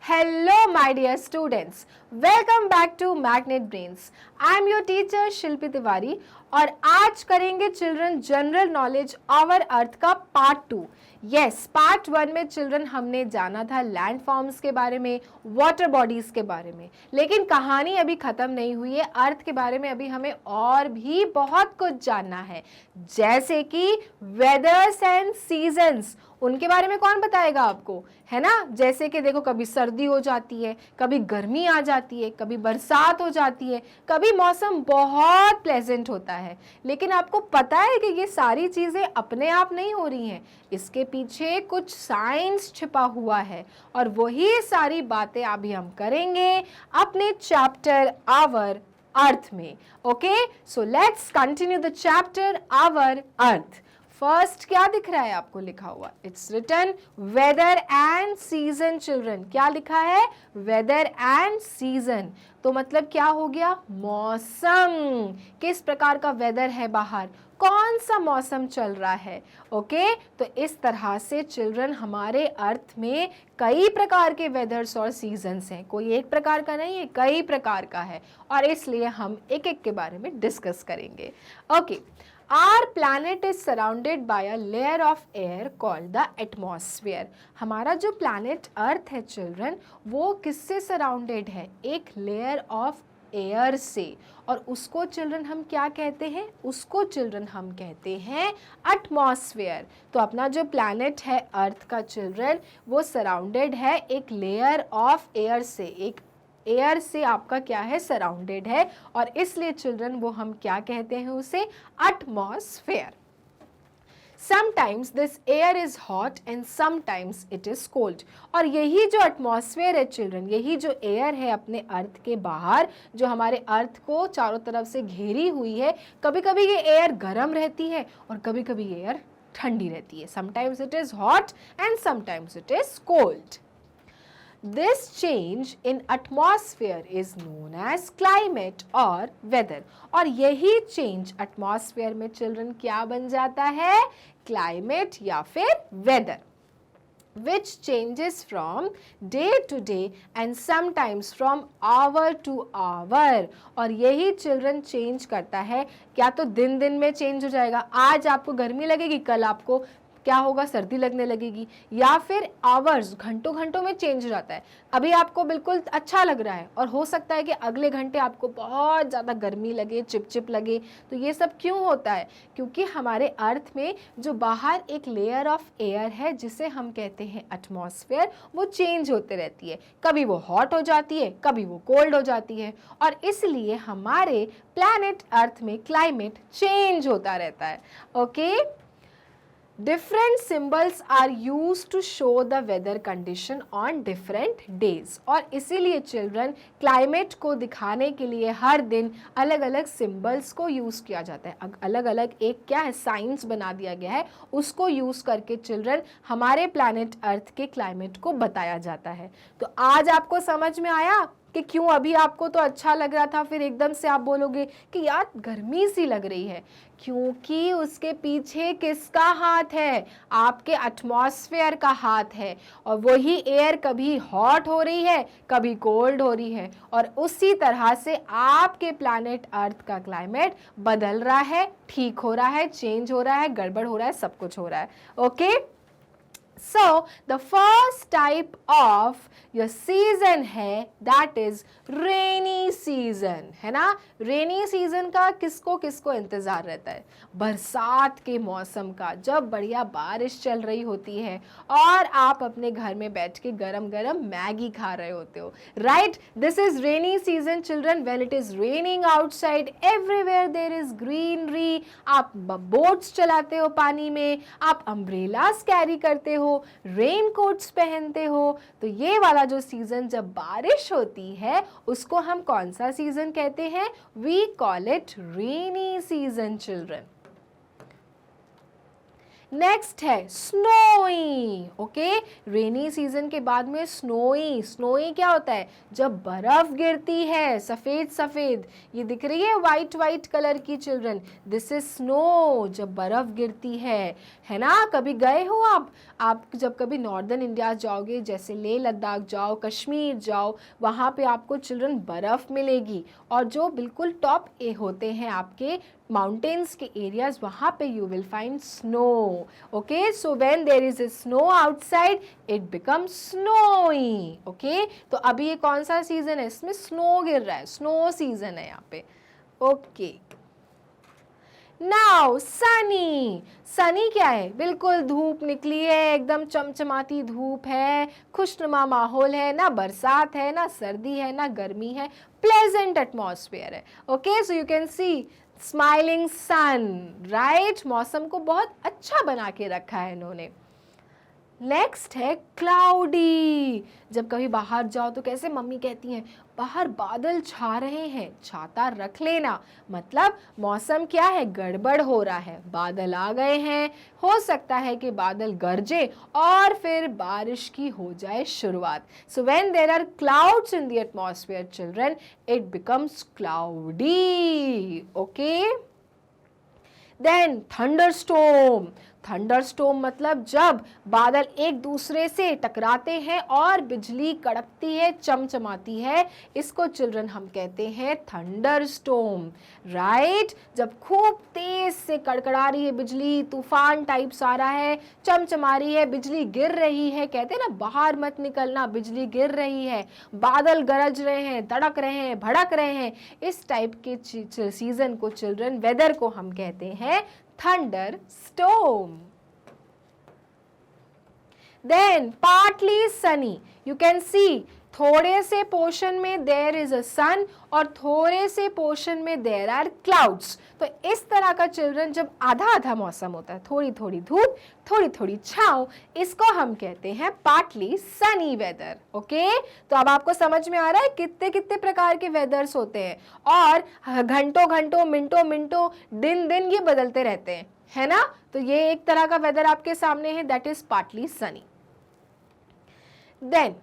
Hello, my dear students. Welcome back to Magnet Brains. I am your teacher शिल्पी तिवारी और आज करेंगे children general knowledge our earth का part 2। Yes, part 1 में children हमने जाना था लैंड फॉर्म्स के बारे में, वाटर बॉडीज के बारे में, लेकिन कहानी अभी खत्म नहीं हुई है। अर्थ के बारे में अभी हमें और भी बहुत कुछ जानना है, जैसे कि वेदर्स एंड सीजन्स। उनके बारे में कौन बताएगा आपको, है ना। जैसे कि देखो, कभी सर्दी हो जाती है, कभी गर्मी आ जाती है, कभी बरसात हो जाती है, कभी मौसम बहुत प्लेजेंट होता है। लेकिन आपको पता है कि ये सारी चीज़ें अपने आप नहीं हो रही हैं, इसके पीछे कुछ साइंस छिपा हुआ है और वही सारी बातें अभी हम करेंगे अपने चैप्टर आवर अर्थ में। Okay, so let's continue the chapter our earth. First क्या दिख रहा है आपको लिखा हुआ, it's written weather and season. Children क्या लिखा है, वेदर एंड सीजन। तो मतलब क्या हो गया, मौसम। किस प्रकार का वेदर है बाहर, कौन सा मौसम चल रहा है। ओके, तो इस तरह से चिल्ड्रन हमारे अर्थ में कई प्रकार के वेदर्स और सीजन्स हैं, कोई एक प्रकार का नहीं है, कई प्रकार का है और इसलिए हम एक एक के बारे में डिस्कस करेंगे। Okay, Our planet is surrounded by a layer of air called the atmosphere. हमारा जो planet अर्थ है चिल्ड्रन, वो किससे सराउंडेड है, एक लेयर ऑफ एयर से। और उसको चिल्ड्रन हम क्या कहते हैं, उसको चिल्ड्रन हम कहते हैं एटमॉस्फेयर। तो अपना जो प्लैनेट है अर्थ का चिल्ड्रन, वो सराउंडेड है एक लेयर ऑफ एयर से, एक एयर से आपका क्या है, सराउंडेड है और इसलिए चिल्ड्रन वो हम क्या कहते हैं, उसे atmosphere. Sometimes this air is hot and sometimes it is cold. और यही जो एटमॉस्फेयर है चिल्ड्रन, यही जो एयर है अपने अर्थ के बाहर, जो हमारे अर्थ को चारों तरफ से घेरी हुई है, कभी कभी ये एयर गर्म रहती है और कभी कभी ये एयर ठंडी रहती है। Sometimes it is hot and sometimes it is cold. This change in atmosphere is known as climate or weather। और यही change atmosphere में children क्या बन जाता है, climate या फिर weather, which changes from day to day and sometimes from hour to hour। और यही चिल्ड्रन चेंज करता है, क्या तो दिन दिन में चेंज हो जाएगा, आज आपको गर्मी लगेगी, कल आपको क्या होगा, सर्दी लगने लगेगी, या फिर आवर्स, घंटों घंटों में चेंज हो जाता है। अभी आपको बिल्कुल अच्छा लग रहा है और हो सकता है कि अगले घंटे आपको बहुत ज़्यादा गर्मी लगे, चिपचिप लगे। तो ये सब क्यों होता है, क्योंकि हमारे अर्थ में जो बाहर एक लेयर ऑफ एयर है जिसे हम कहते हैं एटमॉस्फेयर, वो चेंज होते रहती है। कभी वो हॉट हो जाती है, कभी वो कोल्ड हो जाती है और इसलिए हमारे प्लैनेट अर्थ में क्लाइमेट चेंज होता रहता है। Okay, Different symbols are used to show the weather condition on different days। और इसीलिए चिल्ड्रन क्लाइमेट को दिखाने के लिए हर दिन अलग अलग सिंबल्स को यूज़ किया जाता है, अलग अलग एक क्या है, साइंस बना दिया गया है, उसको यूज़ करके चिल्ड्रन हमारे प्लैनेट अर्थ के क्लाइमेट को बताया जाता है। तो आज आपको समझ में आया कि क्यों अभी आपको तो अच्छा लग रहा था, फिर एकदम से आप बोलोगे कि यार गर्मी सी लग रही है, क्योंकि उसके पीछे किसका हाथ है, आपके एटमॉस्फेयर का हाथ है। और वही एयर कभी हॉट हो रही है, कभी कोल्ड हो रही है और उसी तरह से आपके प्लैनेट अर्थ का क्लाइमेट बदल रहा है, ठीक हो रहा है, चेंज हो रहा है, गड़बड़ हो रहा है, सब कुछ हो रहा है। Okay, So the first type of your season है that is rainy season, है ना। rainy season का किसको किसको इंतज़ार रहता है, बरसात के मौसम का, जब बढ़िया बारिश चल रही होती है और आप अपने घर में बैठ के गरम गरम मैगी खा रहे होते हो, right. This is rainy season children, when it is raining outside, everywhere there is greenery. आप बोट्स चलाते हो पानी में, आप अम्ब्रेलास कैरी करते हो, रेन कोट्स पहनते हो। तो ये वाला जो सीजन जब बारिश होती है उसको हम कौन सा सीजन कहते हैं, we call it rainy season children. Next है स्नोई। ओके, रेनी सीजन के बाद में स्नोई। स्नोई क्या होता है? जब बर्फ गिरती है सफेद सफेद, ये दिख रही है वाइट वाइट कलर की चिल्ड्रन, दिस इज स्नो। जब बर्फ गिरती है ना? कभी गए हो आप जब कभी नॉर्दर्न इंडिया जाओगे, जैसे लेह लद्दाख जाओ, कश्मीर जाओ, वहाँ पे आपको चिल्ड्रन बर्फ मिलेगी, और जो बिल्कुल टॉप ए होते हैं आपके माउंटेन्स के एरियाज, वहाँ पे you will find snow. Okay, so when there is snow outside it becomes snowy. Okay, तो अभी ये कौन सा सीजन है? इसमें स्नो गिर रहा है, स्नो सीजन है यहाँ पे। Okay, now Sunny. सनी क्या है? बिल्कुल धूप निकली है, एकदम चमचमाती धूप है, खुशनुमा माहौल है, ना बरसात है, ना सर्दी है, ना गर्मी है, प्लेजेंट एटमॉस्फेयर है। Okay, so you can see smiling sun, right? मौसम को बहुत अच्छा बना के रखा है इन्होंने। नेक्स्ट है क्लाउडी। जब कभी बाहर जाओ तो कैसे मम्मी कहती हैं, बाहर बादल छा रहे हैं, छाता रख लेना, मतलब मौसम क्या है? गड़बड़ हो रहा है, बादल आ गए हैं, हो सकता है कि बादल गरजे और फिर बारिश की हो जाए शुरुआत। So when there are clouds in the atmosphere children, it becomes cloudy. Okay, then thunderstorm. Thunderstorm मतलब जब बादल एक दूसरे से टकराते हैं और बिजली कड़कती है, चमचमाती है, इसको चिल्ड्रन हम कहते हैं थंडरस्टॉर्म, राइट? जब खूब तेज से कड़कड़ा रही है बिजली, तूफान टाइप सारा है, चमचमा रही है, बिजली गिर रही है, कहते हैं ना बाहर मत निकलना, बिजली गिर रही है, बादल गरज रहे हैं, तड़क रहे हैं, भड़क रहे हैं, इस टाइप के सीजन को चिल्ड्रन, वेदर को हम कहते हैं thunderstorm. Then partly sunny. You can see थोड़े से पोर्शन में there is a sun और थोड़े से पोर्शन में there are clouds. तो इस तरह का चिल्ड्रन जब आधा आधा मौसम होता है, थोड़ी थोड़ी धूप, थोड़ी थोड़ी छाँव, इसको हम कहते हैं पार्टली सनी वेदर। ओके, तो अब आपको समझ में आ रहा है कितने कितने प्रकार के वेदर्स होते हैं, और घंटों घंटों, मिनटों मिनटों, दिन दिन ये बदलते रहते हैं, है ना? तो ये एक तरह का वेदर आपके सामने है, that is partly sunny. Then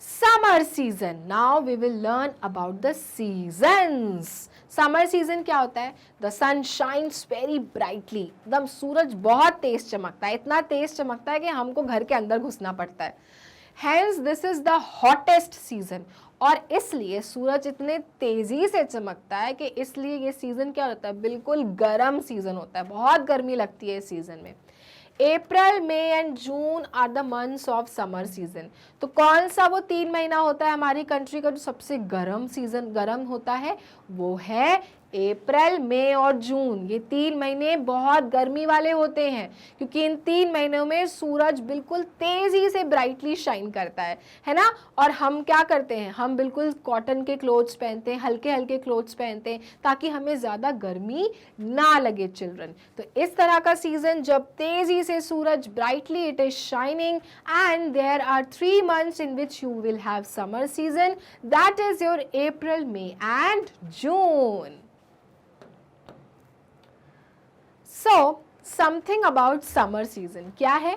summer season. Now we will learn about the seasons. Summer season क्या होता है? The sun shines very brightly. एकदम सूरज बहुत तेज चमकता है, इतना तेज चमकता है कि हमको घर के अंदर घुसना पड़ता है। Hence this is the hottest season. और इसलिए सूरज इतने तेजी से चमकता है कि इसलिए ये सीजन क्या होता है? बिल्कुल गर्म सीजन होता है, बहुत गर्मी लगती है इस सीजन में। April, May and June are the months of summer season. तो कौन सा वो 3 महीना होता है हमारी कंट्री का जो सबसे गर्म होता है? वो है अप्रैल, मई और जून। ये 3 महीने बहुत गर्मी वाले होते हैं, क्योंकि इन 3 महीनों में सूरज बिल्कुल तेजी से ब्राइटली शाइन करता है ना? और हम क्या करते हैं? हम बिल्कुल कॉटन के क्लोथ्स पहनते हैं, हल्के हल्के क्लोथ्स पहनते हैं, ताकि हमें ज़्यादा गर्मी ना लगे चिल्ड्रन। तो इस तरह का सीजन जब तेजी से सूरज brightly it is shining, and there are 3 months in which you will have summer season, that is your April, May and June. So something about summer season क्या है?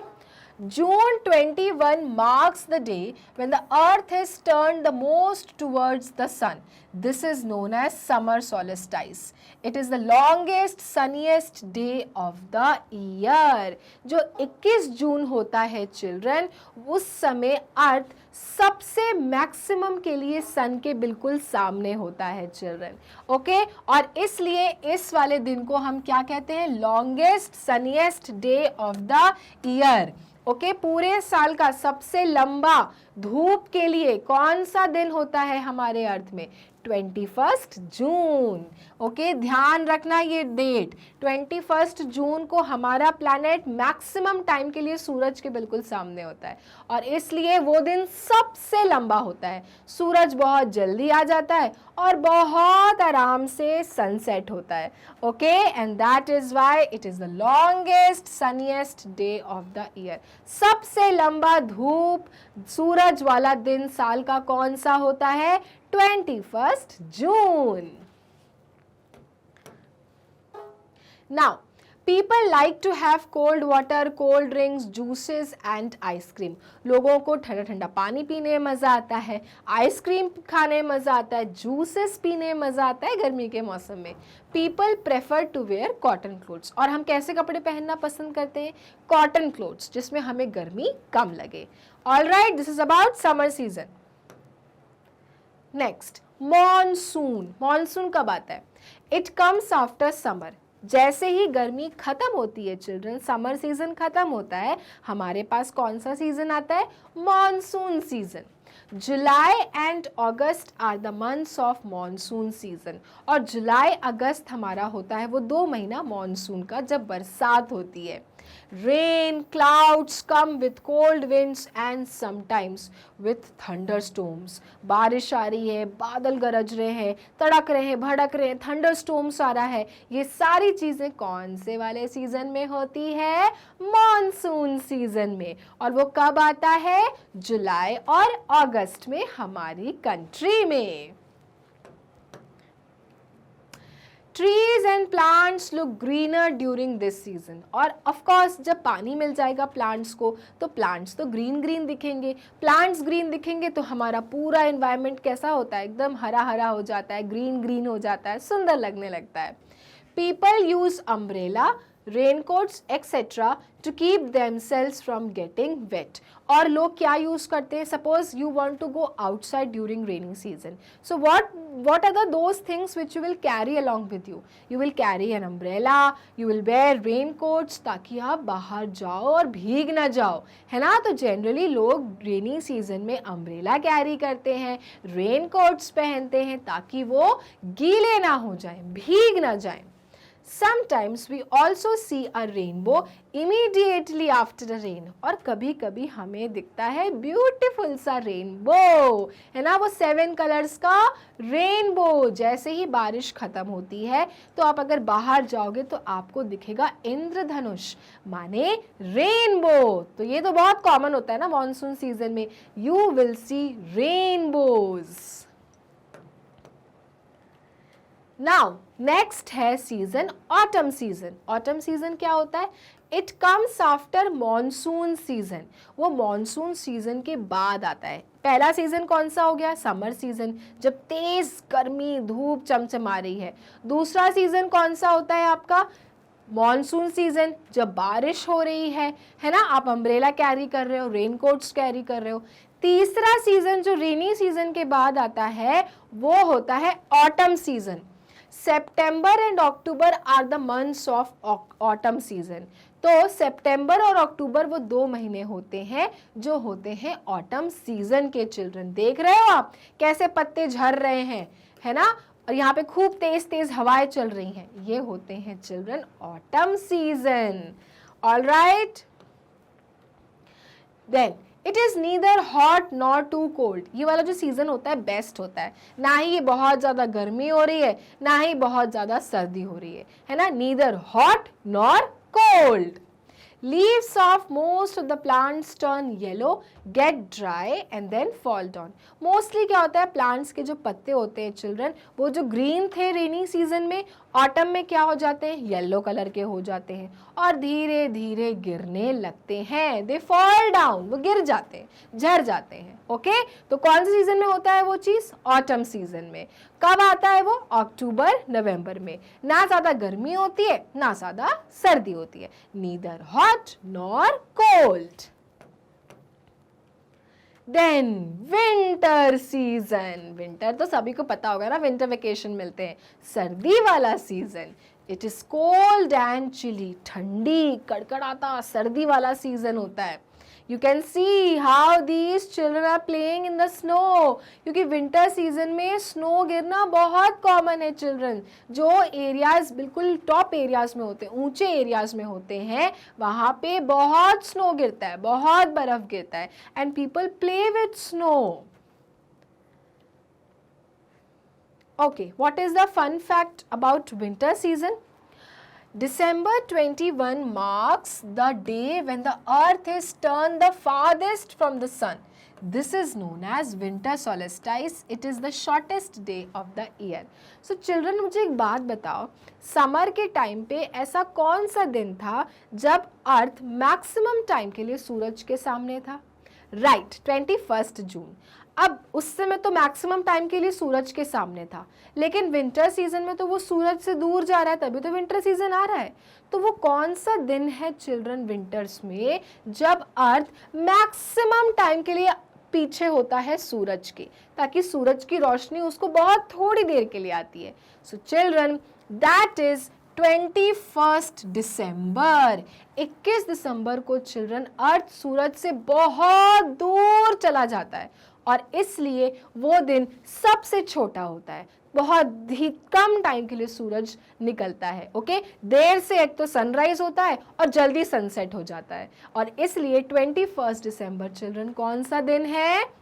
June 21 marks the day when the earth is turned the most towards the sun. This is known as summer solstice. It is the longest sunniest day of the year. जो 21 जून होता है children, उस समय अर्थ सबसे maximum के लिए सन के बिल्कुल सामने होता है चिल्ड्रन। ओके, और इसलिए इस वाले दिन को हम क्या कहते हैं? Longest sunniest day of the year. Okay, पूरे साल का सबसे लंबा धूप के लिए कौन सा दिन होता है हमारे अर्थ में? 21 जून। ओके, ध्यान रखना ये डेट, 21 जून को हमारा प्लैनेट मैक्सिमम टाइम के लिए सूरज के बिल्कुल सामने होता है, और इसलिए वो दिन सबसे लंबा होता है। सूरज बहुत जल्दी आ जाता है और बहुत आराम से सनसेट होता है। Okay, and that is why it is the longest sunniest day of the year. सबसे लंबा धूप सूरज वाला दिन साल का कौन सा होता है? 21 जून। Now people like to have cold water, cold drinks, juices and ice cream. लोगों को ठंडा ठंडा पानी पीने में मज़ा आता है, आइसक्रीम खाने में मज़ा आता है, जूसेस पीने में मज़ा आता है गर्मी के मौसम में। People prefer to wear cotton clothes. और हम कैसे कपड़े पहनना पसंद करते हैं? कॉटन क्लोथ्स, जिसमें हमें गर्मी कम लगे। All right, this is about summer season. Next, monsoon. Monsoon कब आता है? It comes after summer. जैसे ही गर्मी खत्म होती है चिल्ड्रन, समर सीजन खत्म होता है, हमारे पास कौन सा सीजन आता है? Monsoon season. July and August are the months of monsoon season. और जुलाई अगस्त हमारा होता है वो 2 महीना मॉनसून का, जब बरसात होती है। Rain, clouds come with cold winds and sometimes with thunderstorms. बारिश आ रही है, बादल गरज रहे हैं, तड़क रहे हैं, भड़क रहे हैं, थंडरस्टॉर्म्स आ रहा है। ये सारी चीज़ें कौन से वाले सीजन में होती है? मॉनसून सीजन में। और वो कब आता है? जुलाई और अगस्त में हमारी कंट्री में। Trees and plants look greener during this season. और ऑफ कोर्स जब पानी मिल जाएगा प्लांट्स को, तो प्लांट्स तो ग्रीन ग्रीन दिखेंगे। प्लांट्स ग्रीन दिखेंगे तो हमारा पूरा एनवायरनमेंट कैसा होता है? एकदम हरा हरा हो जाता है, ग्रीन ग्रीन हो जाता है, सुंदर लगने लगता है। People use umbrella, raincoats etcetera to keep themselves from getting wet. और लोग क्या यूज करते हैं? Suppose you want to go outside during raining season, so what are those things which you will carry along with you? You will carry an umbrella, you will wear raincoats, ताकि आप बाहर जाओ और भीग ना जाओ, है ना। तो जनरली लोग रेनी सीजन में अम्ब्रेला कैरी करते हैं, रेनकोट्स पहनते हैं, ताकि वो गीले ना हो जाएं, भीग ना जाएं। Sometimes we also see a rainbow immediately after a rain। और कभी कभी हमें दिखता है ब्यूटीफुल सा रेनबो, है ना, वो 7 कलर्स का रेनबो। जैसे ही बारिश खत्म होती है तो आप अगर बाहर जाओगे तो आपको दिखेगा इंद्रधनुष, माने रेनबो। तो ये तो बहुत कॉमन होता है ना मॉनसून सीजन में, you will see rainbows. Now next है season autumn season. Autumn season क्या होता है? It comes after monsoon season. वो मॉनसून सीजन के बाद आता है। पहला सीजन कौन सा हो गया? समर सीजन, जब तेज गर्मी धूप चमचमा रही है। दूसरा सीजन कौन सा होता है आपका? मॉनसून सीजन, जब बारिश हो रही है ना, आप अम्ब्रेला कैरी कर रहे हो, रेनकोट्स कैरी कर रहे हो। तीसरा सीजन जो रेनी सीजन के बाद आता है वो होता है autumn season. September and October are the months of autumn season. तो सितंबर और अक्टूबर वो 2 महीने होते हैं जो होते हैं ऑटम सीजन के। चिल्ड्रन देख रहे हो आप कैसे पत्ते झड़ रहे हैं, है ना, और यहाँ पे खूब तेज तेज हवाएं चल रही हैं। ये होते हैं children autumn season. All right, then it is neither hot nor too cold. ये वाला जो सीज़न होता है बेस्ट होता है, ना ही ये बहुत ज़्यादा गर्मी हो रही है ना ही बहुत ज़्यादा सर्दी हो रही है ना। Neither hot nor cold. Leaves of most of the plants turn yellow, get dry and then fall down. Mostly क्या होता है, प्लांट्स के जो पत्ते होते हैं चिल्ड्रन, वो जो ग्रीन थे रेनी सीजन में, ऑटम में क्या हो जाते हैं? येलो कलर के हो जाते हैं और धीरे धीरे गिरने लगते हैं। दे फॉल डाउन, वो गिर जाते हैं, झड़ जाते हैं। ओके, तो कौन से सीजन में होता है वो चीज़? ऑटम सीजन में। कब आता है वो? अक्टूबर नवंबर में। ना ज़्यादा गर्मी होती है ना ज़्यादा सर्दी होती है। Neither hot nor cold. Then winter season. Winter तो सभी को पता होगा ना, विंटर वेकेशन मिलते हैं। सर्दी वाला season, it is cold and chilly. ठंडी कड़कड़ाता सर्दी वाला सीजन होता है। You can see how these children are playing in the snow, क्योंकि विंटर सीजन में स्नो गिरना बहुत कॉमन है चिल्ड्रन। जो एरियाज बिल्कुल टॉप एरियाज में होते हैं, ऊंचे एरियाज में होते हैं, वहाँ पे बहुत स्नो गिरता है, बहुत बर्फ गिरता है, and people play with snow. Okay, what is the fun fact about winter season? December 21 marks the day when the earth is turned the farthest from the sun. This is known as winter solstice. It is the shortest day of the year. So children, मुझे एक बात बताओ, summer के time पे ऐसा कौन सा दिन था जब अर्थ मैक्सिमम टाइम के लिए सूरज के सामने था? राइट, 21 जून। अब उस समय तो मैक्सिमम टाइम के लिए सूरज के सामने था, लेकिन विंटर सीजन में तो वो सूरज से दूर जा रहा है, तभी तो विंटर सीजन आ रहा है। तो वो कौन सा दिन है चिल्ड्रन विंटर्स में जब अर्थ मैक्सिमम टाइम के लिए पीछे होता है सूरज के, ताकि सूरज की रोशनी उसको बहुत थोड़ी देर के लिए आती है? सो चिल्ड्रन, दैट इज 21 दिसंबर। 21 दिसंबर को चिल्ड्रन अर्थ सूरज से बहुत दूर चला जाता है और इसलिए वो दिन सबसे छोटा होता है, बहुत ही कम टाइम के लिए सूरज निकलता है। ओके, देर से एक तो सनराइज होता है और जल्दी सनसेट हो जाता है, और इसलिए 21 दिसंबर चिल्ड्रन कौन सा दिन है?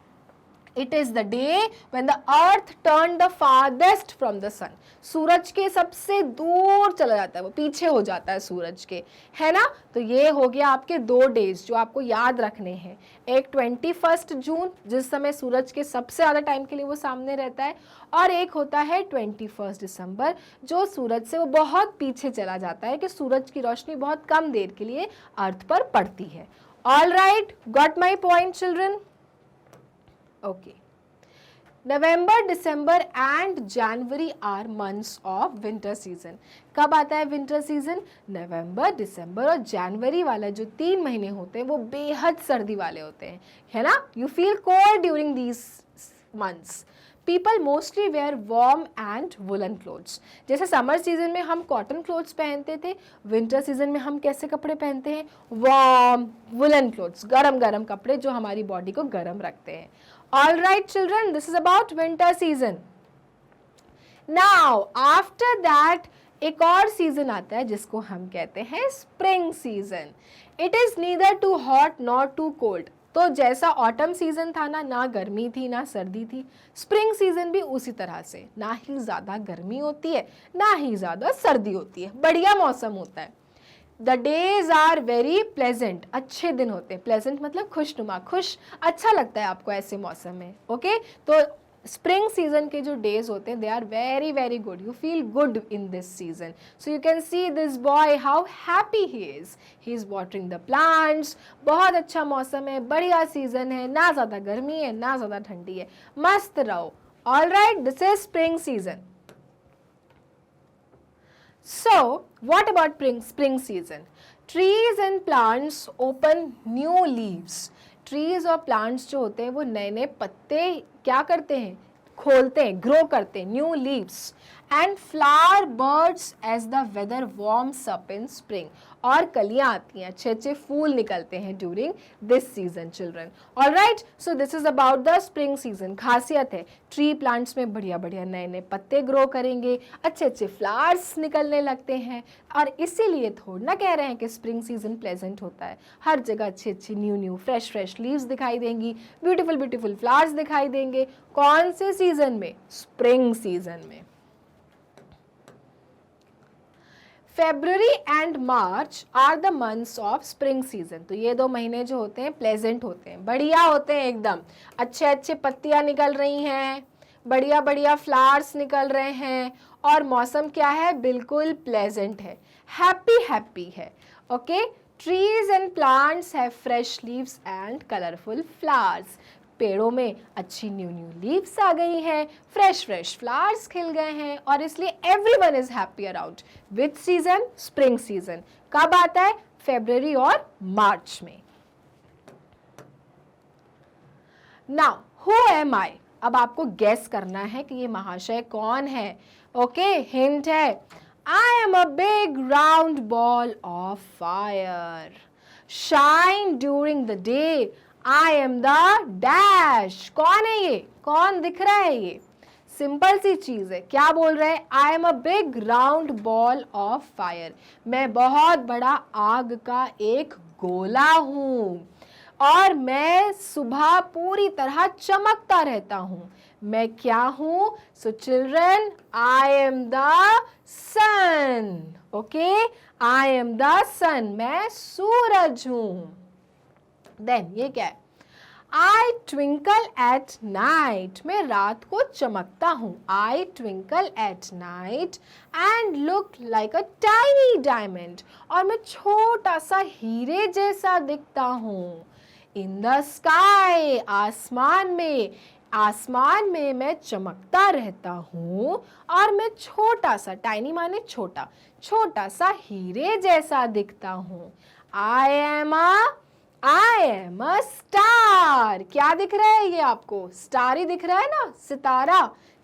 It is the day when the earth turned the farthest from the sun. सूरज के सबसे दूर चला जाता है, वो पीछे हो जाता है सूरज के, है ना? तो ये हो गया आपके 2 डेज जो आपको याद रखने हैं। एक 21 जून जिस समय सूरज के सबसे ज़्यादा टाइम के लिए वो सामने रहता है, और एक होता है 21 दिसंबर जो सूरज से वो बहुत पीछे चला जाता है, कि सूरज की रोशनी बहुत कम देर के लिए अर्थ पर पड़ती है। All right, got my point children? Okay. November, December and January are months of winter season. कब आता है विंटर सीजन? नवंबर, दिसंबर और जनवरी वाला जो 3 महीने होते हैं वो बेहद सर्दी वाले होते हैं, है ना? You feel cold during these months. People mostly wear warm and woolen clothes. जैसे समर सीजन में हम कॉटन क्लोथ्स पहनते थे, विंटर सीजन में हम कैसे कपड़े पहनते हैं? वार्म वुलन क्लोथ्स, गरम गरम कपड़े जो हमारी बॉडी को गरम रखते हैं। All right children, this is about winter season. Now after that एक और सीजन आता है जिसको हम कहते हैं spring season. It is neither too hot nor too cold. तो जैसा ऑटम सीजन था ना गर्मी थी ना सर्दी थी, स्प्रिंग सीजन भी उसी तरह से, ना ही ज़्यादा गर्मी होती है ना ही ज़्यादा सर्दी होती है, बढ़िया मौसम होता है। The days are very pleasant, अच्छे दिन होते हैं। प्लेजेंट मतलब खुशनुमा, खुश, अच्छा लगता है आपको ऐसे मौसम में। ओके, तो स्प्रिंग सीजन के जो डेज होते हैं they are very very good, you feel good in this season. So you can see this boy how happy he is watering the plants. बहुत अच्छा मौसम है, बढ़िया सीजन है, ना ज़्यादा गर्मी है ना ज़्यादा ठंडी है, मस्त रहो। All right, this is spring season. So, what about spring season? Trees and plants open new leaves. Trees और plants जो होते हैं वो नए नए पत्ते क्या करते हैं? खोलते हैं, ग्रो करते हैं, new leaves. And flower birds as the weather warms up in spring, और कलियां आती हैं, अच्छे अच्छे फूल निकलते हैं during this season children. All right, so this is about the spring season. खासियत है ट्री प्लांट्स में बढ़िया बढ़िया नए नए पत्ते ग्रो करेंगे, अच्छे अच्छे फ्लावर्स निकलने लगते हैं, और इसीलिए थोड़ा ना कह रहे हैं कि स्प्रिंग सीजन प्लेजेंट होता है। हर जगह अच्छी अच्छी न्यू फ्रेश फ्रेश लीव्स दिखाई देंगी, ब्यूटीफुल ब्यूटीफुल फ्लावर्स दिखाई देंगे। कौन से सीजन में? स्प्रिंग सीजन में। February and March are the months of spring season. तो ये 2 महीने जो होते हैं प्लेजेंट होते हैं, बढ़िया होते हैं एकदम, अच्छे अच्छे पत्तियां निकल रही हैं, बढ़िया बढ़िया फ्लावर्स निकल रहे हैं, और मौसम क्या है? बिल्कुल प्लेजेंट है, हैप्पी हैप्पी है। Okay, trees and plants have fresh leaves and colourful flowers. पेड़ों में अच्छी न्यू लीव्स आ गई हैं, फ्रेश फ्रेश फ्लावर्स खिल गए हैं, और इसलिए everyone is happy around. Which season? Spring season. कब आता है? फरवरी और मार्च में। नाउ हु एम आई? अब आपको गेस करना है कि ये महाशय कौन है। ओके, हिंट है, आई am a big round ball of fire, shine during the day, I am the dash। कौन है ये? कौन दिख रहा है ये? सिंपल सी चीज है, क्या बोल रहे हैं? I am a big round ball of fire। मैं बहुत बड़ा आग का एक गोला हूँ, और मैं सुबह पूरी तरह चमकता रहता हूँ। मैं क्या हूँ? So children, I am the sun। Okay, I am the sun, मैं सूरज हूँ। देन ये क्या है? आई ट्विंकल एट नाइट, मैं रात को चमकता हूँ. I twinkle at night and look like a tiny diamond, और मैं छोटा सा हीरे जैसा दिखता हूँ. इन द स्काई, आसमान में मैं चमकता रहता हूँ और मैं छोटा सा, टाइनी माने छोटा, छोटा सा हीरे जैसा दिखता हूँ. आई एम अ स्टार. क्या दिख रहा है ये आपको? स्टार ही दिख रहा है ना, सितारा.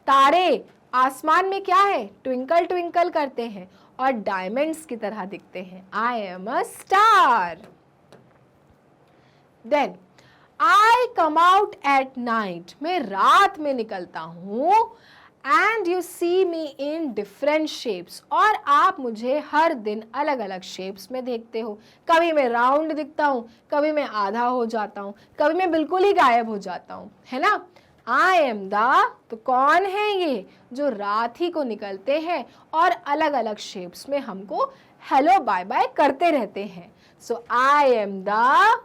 तारे आसमान में क्या है? ट्विंकल ट्विंकल करते हैं और डायमंड्स की तरह दिखते हैं. I am a star. Then I come out at night, मैं रात में निकलता हूँ. And you see me in different shapes, और आप मुझे हर दिन अलग अलग शेप्स में देखते हो. कभी मैं राउंड दिखता हूँ, कभी मैं आधा हो जाता हूँ, कभी मैं बिल्कुल ही गायब हो जाता हूँ, है ना. आई एम द, तो कौन है ये जो रात ही को निकलते हैं और अलग अलग शेप्स में हमको हेलो बाय बाय करते रहते हैं. सो आई एम द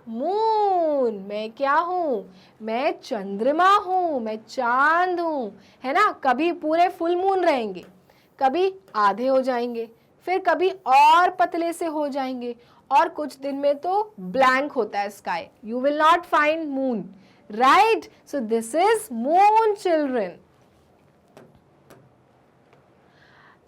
मून, मैं क्या हूँ? मैं चंद्रमा हूँ, मैं चांद हूँ, है ना. कभी पूरे फुल मून रहेंगे, कभी आधे हो जाएंगे, फिर कभी और पतले से हो जाएंगे, और कुछ दिन में तो ब्लैंक होता है sky. You will not find moon, right? So this is moon, children.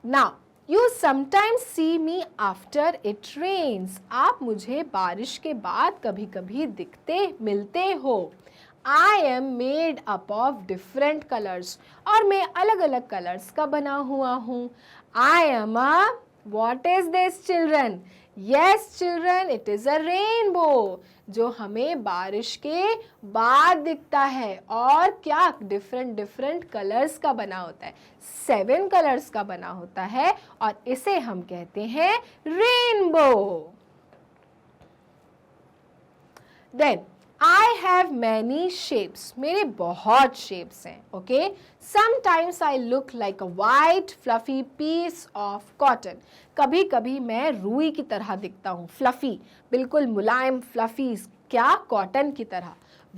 Now you sometimes see me after it rains. आप मुझे बारिश के बाद कभी कभी दिखते मिलते हो. I am made up of different colors, और मैं अलग अलग कलर्स का बना हुआ हूँ. I am a, what is this, children? Yes children, it is a rainbow, जो हमें बारिश के बाद दिखता है. और क्या? डिफरेंट डिफरेंट कलर्स का बना होता है. 7 कलर्स का बना होता है, और इसे हम कहते हैं rainbow. Then I have many shapes, मेरे बहुत shapes हैं. Okay, sometimes I look like a white fluffy piece of cotton. कभी कभी मैं रुई की तरह दिखता हूँ, fluffy, बिल्कुल मुलायम, fluffy, क्या? कॉटन की तरह.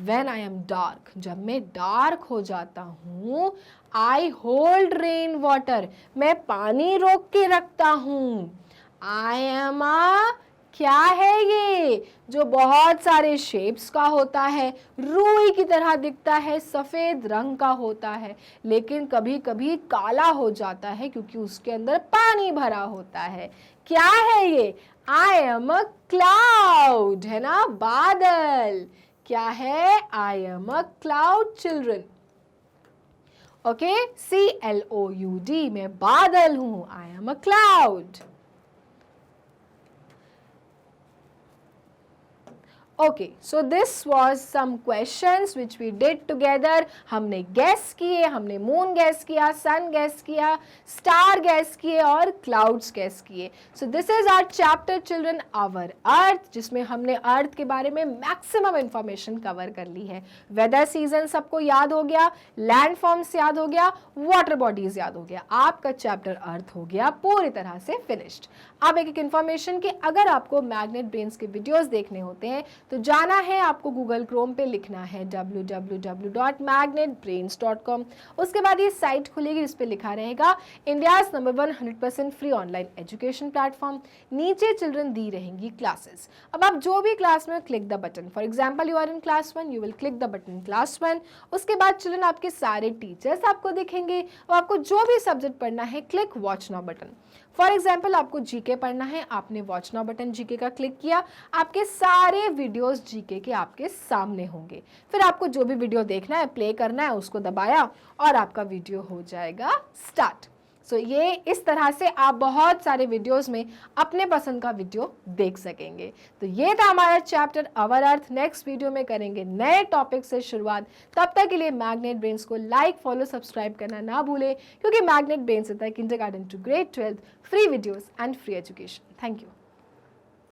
When I am dark, जब मैं डार्क हो जाता हूँ, I hold rain water, मैं पानी रोक के रखता हूँ. I am a, क्या है ये? जो बहुत सारे शेप्स का होता है, रुई की तरह दिखता है, सफ़ेद रंग का होता है, लेकिन कभी कभी काला हो जाता है क्योंकि उसके अंदर पानी भरा होता है. क्या है ये? आई एम अ क्लाउड, है ना, बादल. क्या है? आई am a cloud, children. Okay, CLOUD, मैं बादल हूँ. आई am a cloud. Okay, so this was some questions which we did together. हमने guess किए, हमने moon guess किया, sun guess किया, star guess किए और clouds guess किए. So this is our chapter, children, our earth, जिसमें हमने earth के बारे में maximum information cover कर ली है. weather season सबको याद हो गया, land forms याद हो गया, water bodies याद हो गया. आपका chapter earth हो गया पूरी तरह से finished. अब एक information कि अगर आपको magnet brains के videos देखने होते हैं तो जाना है आपको गूगल क्रोम पे, लिखना है www.magnetbrains.com. उसके बाद ये साइट खुलेगी, इस पे लिखा रहेगा India's number 1 100% free online education platform. नीचे चिल्ड्रन दी रहेंगी क्लासेस. अब आप जो भी क्लास में, click the button. For example you are in class 1, you will click the button class 1. उसके बाद चिल्ड्रन आपके सारे टीचर्स आपको दिखेंगे, और आपको जो भी सब्जेक्ट पढ़ना है, click watch now button. For example आपको जीके पढ़ना है, आपने वॉच नाउ बटन जीके का क्लिक किया, आपके सारे वीडियोस जीके के आपके सामने होंगे. फिर आपको जो भी वीडियो देखना है, प्ले करना है, उसको दबाया और आपका वीडियो हो जाएगा स्टार्ट. सो ये इस तरह से आप बहुत सारे वीडियोस में अपने पसंद का वीडियो देख सकेंगे. तो ये था हमारा चैप्टर अवर अर्थ. नेक्स्ट वीडियो में करेंगे नए टॉपिक से शुरुआत. तब तक के लिए मैग्नेट ब्रेन्स को लाइक, फॉलो, सब्सक्राइब करना ना भूलें, क्योंकि मैग्नेट ब्रेन्स होता है kindergarten to grade 12th, free videos and free education. Thank you.